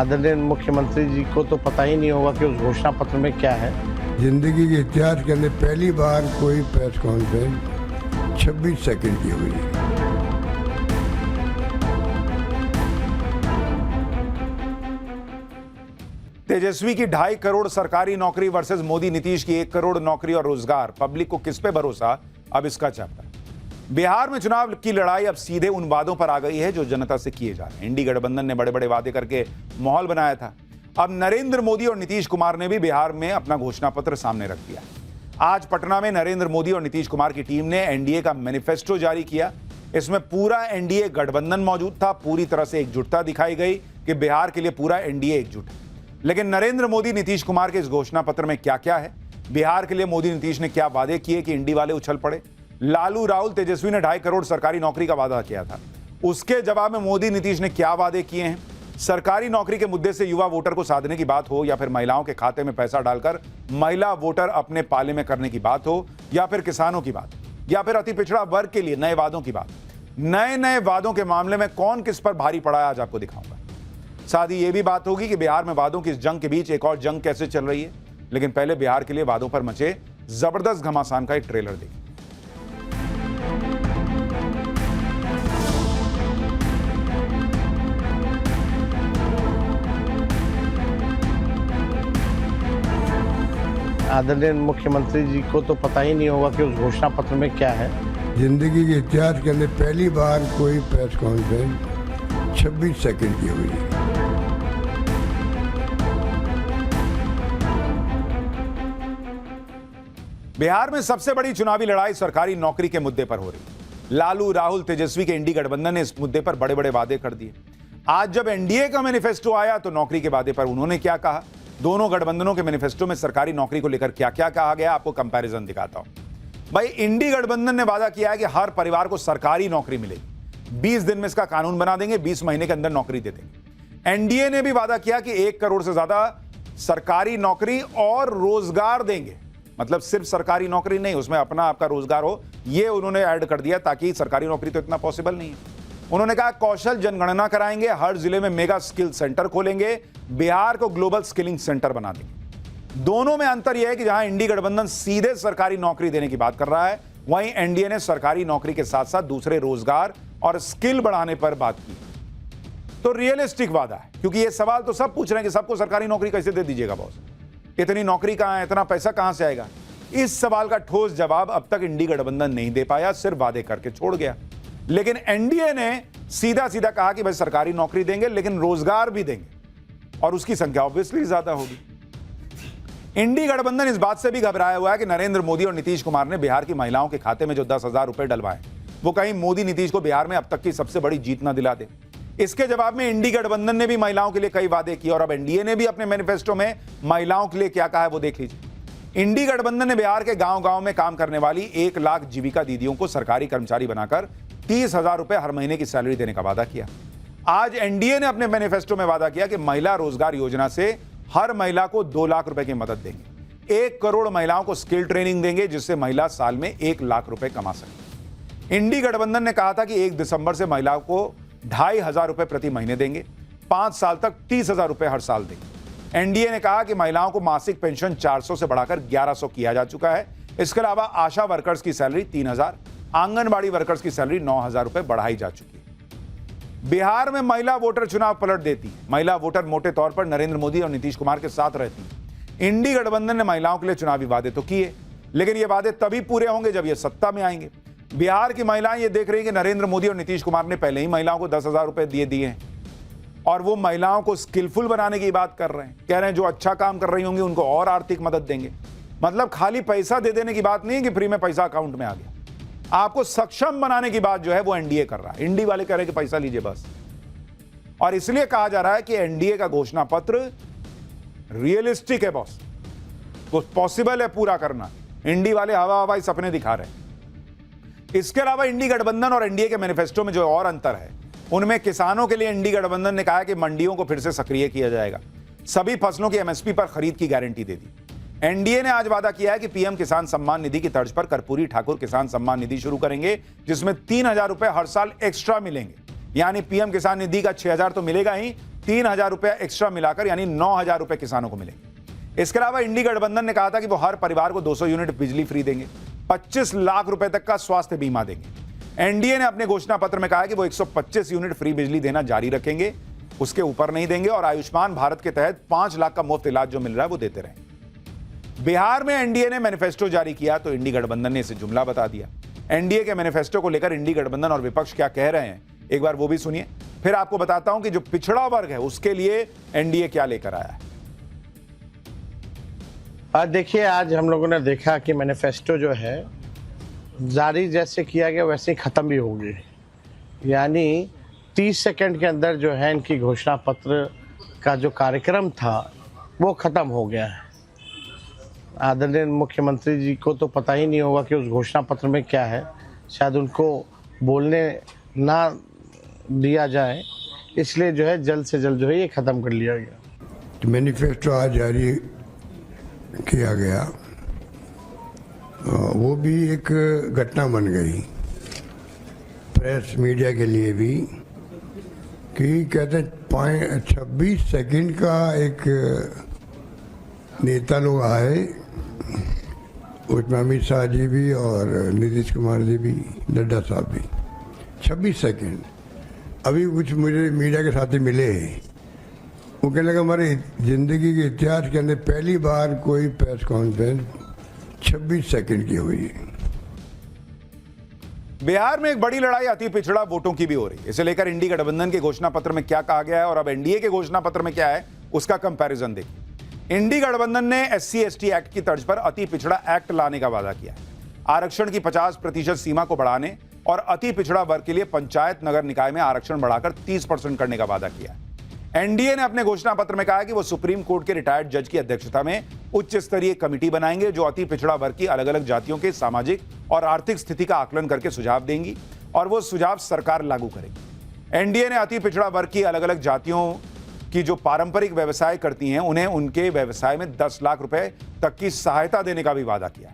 आदरणीय मुख्यमंत्री जी को तो पता ही नहीं होगा कि उस घोषणा पत्र में क्या है। जिंदगी के इतिहास के अंदर पहली बार कोई प्रेस कॉन्फ्रेंस 26 सेकंड की हुई है। तेजस्वी की 2.5 करोड़ सरकारी नौकरी वर्सेस मोदी नीतीश की 1 करोड़ नौकरी और रोजगार, पब्लिक को किस पे भरोसा, अब इसका चैप्टर। बिहार में चुनाव की लड़ाई अब सीधे उन वादों पर आ गई है जो जनता से किए जा रहे हैं। इंडी गठबंधन ने बड़े बड़े वादे करके माहौल बनाया था। अब नरेंद्र मोदी और नीतीश कुमार ने भी बिहार में अपना घोषणा पत्र सामने रख दिया। आज पटना में नरेंद्र मोदी और नीतीश कुमार की टीम ने एनडीए का मैनिफेस्टो जारी किया। इसमें पूरा एनडीए गठबंधन मौजूद था। पूरी तरह से एकजुटता दिखाई गई कि बिहार के लिए पूरा एनडीए एकजुट है। लेकिन नरेंद्र मोदी नीतीश कुमार के इस घोषणा पत्र में क्या क्या है, बिहार के लिए मोदी नीतीश ने क्या वादे किए कि इंडी वाले उछल पड़े। लालू राहुल तेजस्वी ने 2.5 करोड़ सरकारी नौकरी का वादा किया था, उसके जवाब में मोदी नीतीश ने क्या वादे किए हैं। सरकारी नौकरी के मुद्दे से युवा वोटर को साधने की बात हो, या फिर महिलाओं के खाते में पैसा डालकर महिला वोटर अपने पाले में करने की बात हो, या फिर किसानों की बात, या फिर अति पिछड़ा वर्ग के लिए नए वादों की बात। नए वादों के मामले में कौन किस पर भारी पड़ा है, आज आपको दिखाऊंगा। साथ ही यह भी बात होगी कि बिहार में वादों की इस जंग के बीच एक और जंग कैसे चल रही है। लेकिन पहले बिहार के लिए वादों पर मचे जबरदस्त घमासान का एक ट्रेलर देखिए। आदरणीय मुख्यमंत्री जी को तो पता ही नहीं होगा कि उस घोषणा पत्र में क्या है। जिंदगी के इतिहास के अंदर पहली बार कोई प्रेस कॉन्फ्रेंस 26 सेकंड की हुई है। बिहार में सबसे बड़ी चुनावी लड़ाई सरकारी नौकरी के मुद्दे पर हो रही है। लालू राहुल तेजस्वी के इंडी गठबंधन ने इस मुद्दे पर बड़े बड़े वादे कर दिए। आज जब एनडीए का मैनिफेस्टो आया तो नौकरी के वादे पर उन्होंने क्या कहा, दोनों गठबंधनों के मैनिफेस्टो में सरकारी नौकरी को लेकर क्या क्या कहा गया, आपको कंपैरिजन दिखाता हूं। भाई, इंडी गठबंधन ने वादा किया है कि हर परिवार को सरकारी नौकरी मिलेगी। 20 दिन में इसका कानून बना देंगे, 20 महीने के अंदर नौकरी दे देंगे। एनडीए ने भी वादा किया कि 1 करोड़ से ज्यादा सरकारी नौकरी और रोजगार देंगे। मतलब सिर्फ सरकारी नौकरी नहीं, उसमें अपना आपका रोजगार हो, यह उन्होंने ऐड कर दिया, ताकि सरकारी नौकरी तो इतना पॉसिबल नहीं है। उन्होंने कहा कौशल जनगणना कराएंगे, हर जिले में मेगा स्किल सेंटर खोलेंगे, बिहार को ग्लोबल स्किलिंग सेंटर बना देंगे। दोनों में अंतर यह है कि जहां इंडी गठबंधन सीधे सरकारी नौकरी देने की बात कर रहा है, वहीं एनडीए ने सरकारी नौकरी के साथ साथ दूसरे रोजगार और स्किल बढ़ाने पर बात की। तो रियलिस्टिक वादा है, क्योंकि यह सवाल तो सब पूछ रहे हैं कि सबको सरकारी नौकरी कैसे दे दीजिएगा बॉस, इतनी नौकरी कहां है, इतना पैसा कहां से आएगा। इस सवाल का ठोस जवाब अब तक इंडी गठबंधन नहीं दे पाया, सिर्फ वादे करके छोड़ गया। लेकिन एनडीए ने सीधा सीधा कहा कि भाई सरकारी नौकरी देंगे, लेकिन रोजगार भी देंगे, और उसकी संख्या ऑब्वियसली ज्यादा होगी। इंडी गठबंधन इस बात से भी घबराया हुआ है कि नरेंद्र मोदी और नीतीश कुमार ने बिहार की महिलाओं के खाते में जो 10,000 रुपए डलवाए, वो कहीं मोदी नीतीश को बिहार में अब तक की सबसे बड़ी जीत ना दिला दे। इसके जवाब में इंडी गठबंधन ने भी महिलाओं के लिए कई वादे किए, और अब एनडीए ने भी अपने मैनिफेस्टो में महिलाओं के लिए क्या कहा है वो देख लीजिए। इंडी गठबंधन ने बिहार के गांव-गांव में काम करने वाली 1 लाख जीविका दीदियों को सरकारी कर्मचारी बनाकर 30,000 रुपए हर महीने की सैलरी देने का वादा किया। आज एनडीए ने अपने मैनिफेस्टो में वादा किया कि महिला रोजगार योजना से हर महिला को 2 लाख रुपए की मदद देंगे। 1 करोड़ महिलाओं को स्किल ट्रेनिंग देंगे, जिससे महिला साल में 1 लाख रुपए कमा सके। इंडी गठबंधन ने कहा था कि 1 दिसंबर से महिलाओं को 2,500 रुपए प्रति महीने देंगे, 5 साल तक 30,000 रुपए हर साल देंगे। एनडीए ने कहा कि महिलाओं को मासिक पेंशन 400 से बढ़ाकर 1100 किया जा चुका है। इसके अलावा आशा वर्कर्स की सैलरी 3,000, आंगनबाड़ी वर्कर्स की सैलरी 9,000 रुपए बढ़ाई जा चुकी है। बिहार में महिला वोटर चुनाव पलट देती है। महिला वोटर मोटे तौर पर नरेंद्र मोदी और नीतीश कुमार के साथ रहती है। इंडी गठबंधन ने महिलाओं के लिए चुनावी वादे तो किए, लेकिन ये वादे तभी पूरे होंगे जब ये सत्ता में आएंगे। बिहार की महिलाएं ये देख रही हैं कि नरेंद्र मोदी और नीतीश कुमार ने पहले ही महिलाओं को 10,000 रुपए दिए हैं, और वो महिलाओं को स्किलफुल बनाने की बात कर रहे हैं। कह रहे हैं जो अच्छा काम कर रही होंगी उनको और आर्थिक मदद देंगे। मतलब खाली पैसा दे देने की बात नहीं है कि फ्री में पैसा अकाउंट में आ गया, आपको सक्षम बनाने की बात जो है वो एनडीए कर रहा है। इंडी वाले कह रहे हैं कि पैसा लीजिए बस। और इसलिए कहा जा रहा है कि एनडीए का घोषणा पत्र रियलिस्टिक है बॉस, वो पॉसिबल है पूरा करना। इंडी वाले हवा हवाई सपने दिखा रहे हैं। इसके अलावा इंडी गठबंधन और एनडीए के मैनिफेस्टो में जो और अंतर है, उनमें किसानों के लिए इंडी गठबंधन ने कहा कि मंडियों को फिर से सक्रिय किया जाएगा, सभी फसलों की एमएसपी पर खरीद की गारंटी दे दी। एनडीए ने आज वादा किया है कि पीएम किसान सम्मान निधि की तर्ज पर कर्पूरी ठाकुर किसान सम्मान निधि शुरू करेंगे, जिसमें 3,000 रुपए हर साल एक्स्ट्रा मिलेंगे। यानी पीएम किसान निधि का 6,000 तो मिलेगा ही, 3,000 रुपया एक्स्ट्रा मिलाकर यानी 9,000 रुपए किसानों को मिलेंगे। इसके अलावा इंडी गठबंधन ने कहा था कि वो हर परिवार को 200 यूनिट बिजली फ्री देंगे, 25 लाख रुपए तक का स्वास्थ्य बीमा देंगे। एनडीए ने अपने घोषणा पत्र में कहा कि वो 125 यूनिट फ्री बिजली देना जारी रखेंगे, उसके ऊपर नहीं देंगे, और आयुष्मान भारत के तहत 5 लाख का मुफ्त इलाज जो मिल रहा है वो देते रहेंगे। बिहार में एनडीए ने मैनिफेस्टो जारी किया तो इंडी गठबंधन ने इसे जुमला बता दिया। एनडीए के मैनिफेस्टो को लेकर इंडी गठबंधन और विपक्ष क्या कह रहे हैं, एक बार वो भी सुनिए, फिर आपको बताता हूं कि जो पिछड़ा वर्ग है उसके लिए एनडीए क्या लेकर आया है। आज देखिए, आज हम लोगों ने देखा कि मैनिफेस्टो जो है जारी जैसे किया गया वैसे ही ख़त्म भी होगी, यानी 30 सेकंड के अंदर जो है इनकी घोषणा पत्र का जो कार्यक्रम था वो ख़त्म हो गया है। आदरणीय मुख्यमंत्री जी को तो पता ही नहीं होगा कि उस घोषणा पत्र में क्या है, शायद उनको बोलने ना दिया जाए, इसलिए जो है जल्द से जल्द जो है ये ख़त्म कर लिया गया। मैनिफेस्टो आज जारी किया गया, वो भी एक घटना बन गई प्रेस मीडिया के लिए भी, कि कहते 26 सेकंड का एक नेता लोग आए, उसमें अमित शाह जी भी और नीतीश कुमार जी भी, नड्डा साहब भी। 26 सेकंड। अभी कुछ मुझे मीडिया के साथी मिले, वो कहने लगा हमारे ज़िंदगी के इतिहास के अंदर पहली बार कोई प्रेस कॉन्फ्रेंस 26 सेकंड की हुई है। बिहार में एक बड़ी लड़ाई अति पिछड़ा वोटों की भी हो रही है। इसे लेकर इंडी गठबंधन के घोषणा पत्र में क्या कहा गया है और अब एनडीए के घोषणा पत्र में क्या है, उसका कंपैरिजन देखिए। इंडी गठबंधन ने SC/ST एक्ट की तर्ज पर अति पिछड़ा एक्ट लाने का वादा किया है। आरक्षण की 50% सीमा को बढ़ाने और अति पिछड़ा वर्ग के लिए पंचायत नगर निकाय में आरक्षण बढ़ाकर 30% करने का वादा किया है। एनडीए ने अपने घोषणा पत्र में कहा है कि वो सुप्रीम कोर्ट के रिटायर्ड जज की अध्यक्षता में उच्च स्तरीय कमेटी बनाएंगे जो अति पिछड़ा वर्ग की अलग अलग जातियों के सामाजिक और आर्थिक स्थिति का आकलन करके सुझाव देंगी और वो सुझाव सरकार लागू करेगी। एनडीए ने अति पिछड़ा वर्ग की अलग अलग जातियों की जो पारंपरिक व्यवसाय करती हैं उन्हें उनके व्यवसाय में 10 लाख रुपए तक की सहायता देने का भी वादा किया।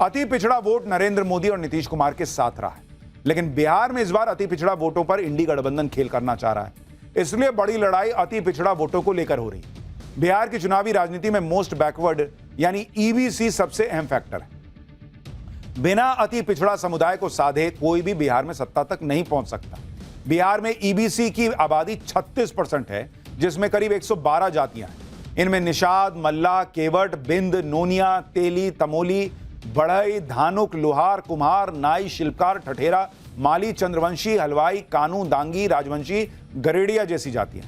अति पिछड़ा वोट नरेंद्र मोदी और नीतीश कुमार के साथ रहा है, लेकिन बिहार में इस बार अति पिछड़ा वोटों पर इंडी गठबंधन खेल करना चाह रहा है, इसलिए बड़ी लड़ाई अति पिछड़ा वोटों को लेकर हो रही है। बिहार की चुनावी राजनीति में मोस्ट बैकवर्ड यानी ईबीसी सबसे अहम फैक्टर है। बिना अति पिछड़ा समुदाय को साधे कोई भी बिहार में सत्ता तक नहीं पहुंच सकता। बिहार में ईबीसी की आबादी 36% है, जिसमें करीब 112 जातियां हैं। इनमें निषाद, मल्ला, केवट, बिंद, नोनिया, तेली, तमोली, बढ़ई, धानुक, लोहार, कुम्हार, नाई, शिल्पकार, ठठेरा, माली, चंद्रवंशी, हलवाई, कानू, दांगी, राजवंशी, गरेड़िया जैसी जातियां।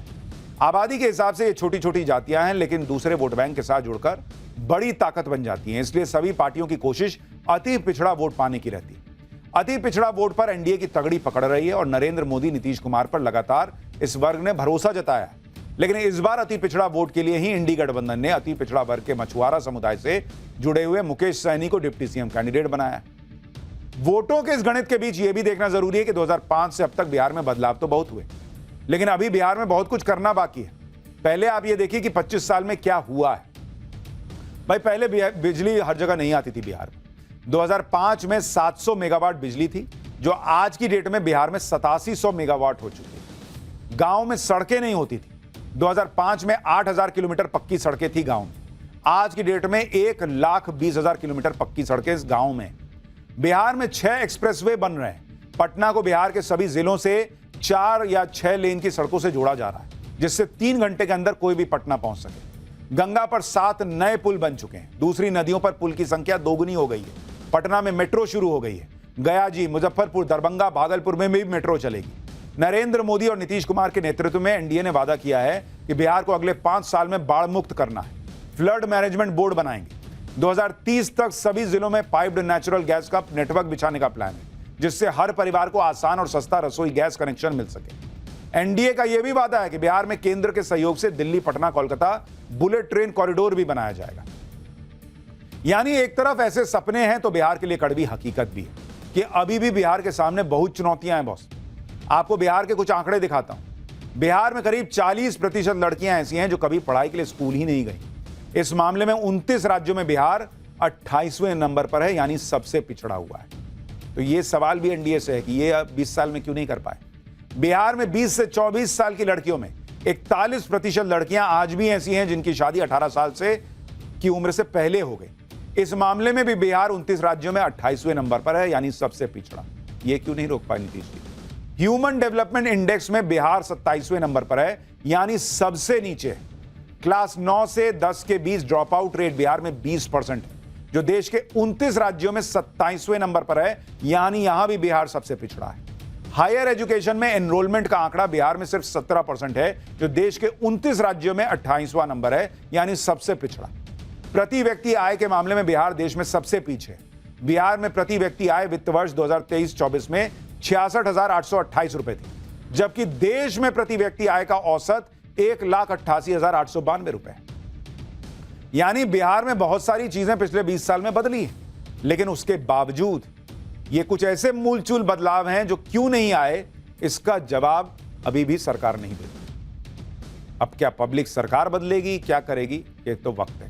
आबादी के हिसाब से ये छोटी छोटी जातियां हैं, लेकिन दूसरे वोट बैंक के साथ जुड़कर बड़ी ताकत बन जाती हैं। इसलिए सभी पार्टियों की कोशिश अति पिछड़ा वोट पाने की रहती है। अति पिछड़ा वोट पर एनडीए की तगड़ी पकड़ रही है और नरेंद्र मोदी, नीतीश कुमार पर लगातार इस वर्ग ने भरोसा जताया है। लेकिन इस बार अति पिछड़ा वोट के लिए ही इंडी गठबंधन ने अति पिछड़ा वर्ग के मछुआरा समुदाय से जुड़े हुए मुकेश सहनी को डिप्टी सीएम कैंडिडेट बनाया। वोटों के इस गणित के बीच यह भी देखना जरूरी है कि 2005 से अब तक बिहार में बदलाव तो बहुत हुए, लेकिन अभी बिहार में बहुत कुछ करना बाकी है। पहले आप ये देखिए कि 25 साल में क्या हुआ है। भाई, पहले बिजली हर जगह नहीं आती थी बिहार में। 2005 में 700 मेगावाट बिजली थी, जो आज की डेट में बिहार में 8700 मेगावाट हो चुकी है। गांव में सड़कें नहीं होती थी। 2005 में 8000 किलोमीटर पक्की सड़कें थी गांव में। आज की डेट में 1,20,000 किलोमीटर पक्की सड़कें इस गांव में। बिहार में 6 एक्सप्रेसवे बन रहे हैं। पटना को बिहार के सभी जिलों से 4 या 6 लेन की सड़कों से जोड़ा जा रहा है, जिससे 3 घंटे के अंदर कोई भी पटना पहुंच सके। गंगा पर 7 नए पुल बन चुके हैं। दूसरी नदियों पर पुल की संख्या दोगुनी हो गई है। पटना में मेट्रो शुरू हो गई है। गया जी, मुजफ्फरपुर, दरभंगा, भागलपुर में भी मेट्रो चलेगी। नरेंद्र मोदी और नीतीश कुमार के नेतृत्व में एनडीए ने वादा किया है कि बिहार को अगले 5 साल में बाढ़ मुक्त करना है। फ्लड मैनेजमेंट बोर्ड बनाएंगे। 2030 तक सभी जिलों में पाइप्ड नेचुरल गैस का नेटवर्क बिछाने का प्लान है, जिससे हर परिवार को आसान और सस्ता रसोई गैस कनेक्शन मिल सके। एनडीए का यह भी वादा है कि बिहार में केंद्र के सहयोग से Delhi, Patna, Kolkata bullet train corridor भी बनाया जाएगा। यानी एक तरफ ऐसे सपने हैं तो बिहार के लिए कड़वी हकीकत भी है कि अभी भी बिहार के सामने बहुत चुनौतियां हैं। बॉस, आपको बिहार के कुछ आंकड़े दिखाता हूं। बिहार में करीब 40% लड़कियां ऐसी हैं जो कभी पढ़ाई के लिए स्कूल ही नहीं गई। इस मामले में 29 राज्यों में बिहार 28वें नंबर पर है, यानी सबसे पिछड़ा हुआ है। तो यह सवाल भी एनडीए से है कि ये अब 20 साल में क्यों नहीं कर पाए। बिहार में 20 से 24 साल की लड़कियों में 41% लड़कियां आज भी ऐसी हैं जिनकी शादी 18 साल से की उम्र से पहले हो गई। इस मामले में भी बिहार 29 राज्यों में 28वें नंबर पर है, यानी सबसे पिछड़ा। यह क्यों नहीं रोक पाई Nitish ji? Human development index में बिहार 27वें नंबर पर है, यानी सबसे नीचे। क्लास 9 से 10 के बीच ड्रॉप आउट रेट बिहार में 20% है, जो देश के 29 राज्यों में 27वें नंबर पर है, यानी यहां भी बिहार सबसे पिछड़ा है। हायर एजुकेशन में एनरोलमेंट का आंकड़ा बिहार में सिर्फ 17% है, जो देश के 29 राज्यों में 28वां नंबर है, यानी सबसे पिछड़ा। प्रति व्यक्ति आय के मामले में बिहार देश में सबसे पीछे है। बिहार में प्रति व्यक्ति आय वित्त वर्ष 2023-24 में 66,828 रुपए थी, जबकि देश में प्रति व्यक्ति आय का औसत 1,88,892 रुपए है। यानी बिहार में बहुत सारी चीजें पिछले 20 साल में बदली हैं, लेकिन उसके बावजूद ये कुछ ऐसे मूलचूल बदलाव हैं जो क्यों नहीं आए, इसका जवाब अभी भी सरकार नहीं देती। अब क्या पब्लिक सरकार बदलेगी, क्या करेगी, ये तो वक्त है।